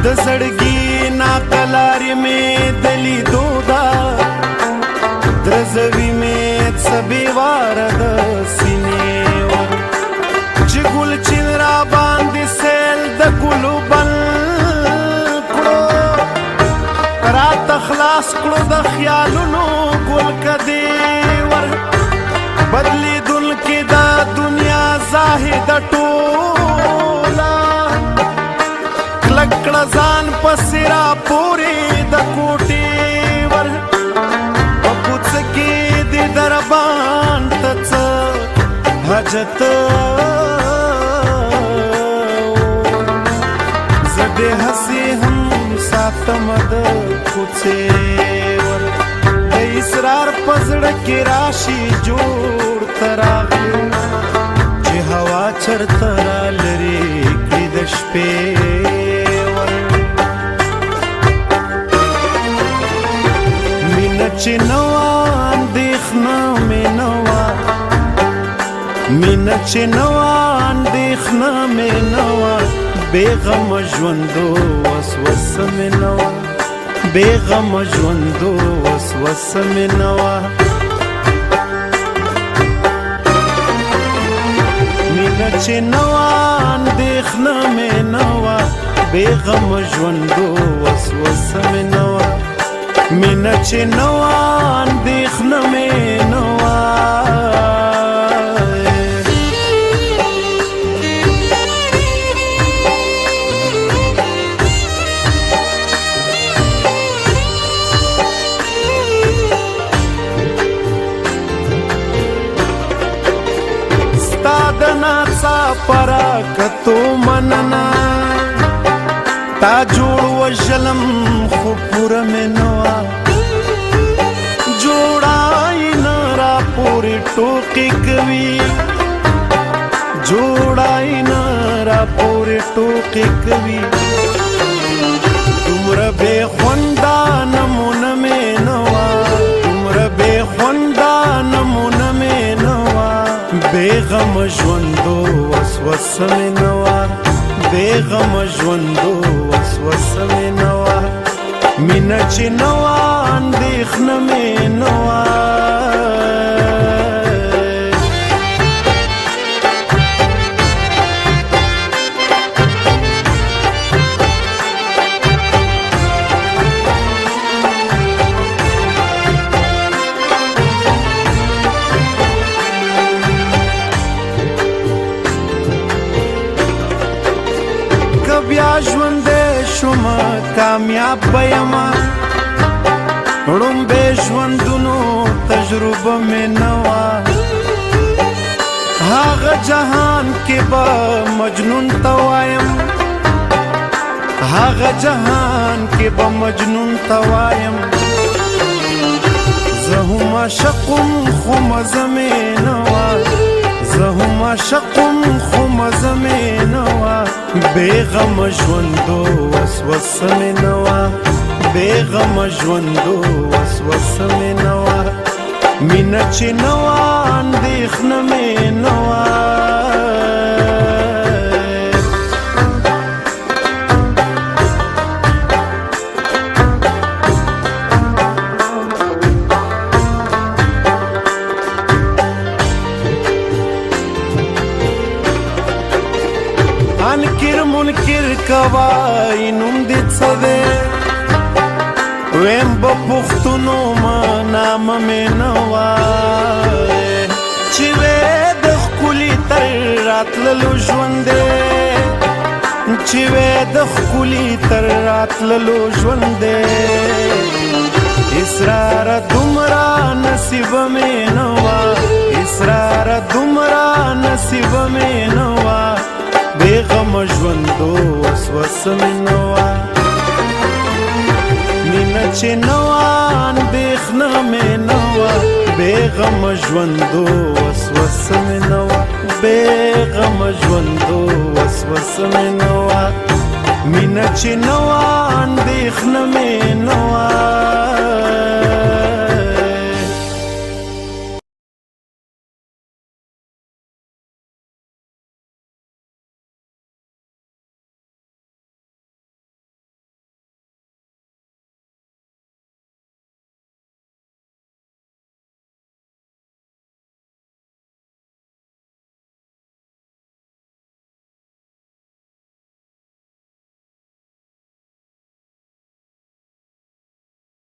د زړګي ناقلارې مې د لیدو دا درزوي مې څه بېواره د سینې ور چې ګل چین را باندې سیل د ګلو بل کړو راته خلاص کړو د خیالونو ګل کدې ور بدلیدونکې دا دنیا زاهد ټوله کلک کړه ځان پسې را پورې د کوټې ور په کوڅه کې د دربان ته څه حاجت زه دې هسې هم ساتم د کوڅې ور د اسرار په زړه کې راشي جوړ ته راغلو چې هوا چرته را لرې کړي د شپې چې نوا اندېښنه مې نوا مینه چې نوا اندېښنه مې نوا بېغمه ژوندو وسوسه مې نوا بېغمه ژوندو وسوسه مې نوا مینه چې نوا اندېښنه مې نوا بېغمه ژوندو وسوسه مې نوا مینه چې نوا اندېښنه مې نوا ستا د ناڅاپه راکتو مننه تا جوړ وژلم خو پوره مې نوا جوړای نه را پورې ټوکې کوي جوړای نه را پورې ټوکې کوي دومره بې خونده نمونه مې نوا دومره بې خونده نمونه مې نوا بېغمه ژوندو وسوسه مې نوا بېغمه ژوندو وسوسه مې نوا مینه چې نوا اندېښنه مې نوا بیا ژوندی شومه کامیاب به یمه ړومبی ژوندونو تجربه مې نه وه هغه جهان کې به مجنون ته وایم هغه جهان کې به مجنون ته وایم زه هم عاشقم خو مزه مې نه وه زه هم عاشقم خو مزه مې نه وه بېغمه ژوندو وسوسه مې نه وه بېغمه ژوندو وسوسه مې نه وه مینه چې نه وه اندېښنه مې نه وه انکر منکر کوای نوم دې څه دی ویم به پښتونو ما نامه مې نه وای چې وې د ښکلي تر راتللو ژوند دی چې وې د ښکلي تر راتللو ژوند دی اسراره دومره نصیبه مې نه وه اسراره دومره نصیبه مې نه وه بېغمه ژوندو وسوسه مې نه وه مینه چې نه وه اندېښنه مې نه وه بېغمه ژوندو وسوسه مې نه وه بېغمه ژوندو وسوسه مې نه وه مینه چې نه وه اندېښنه مې نه وه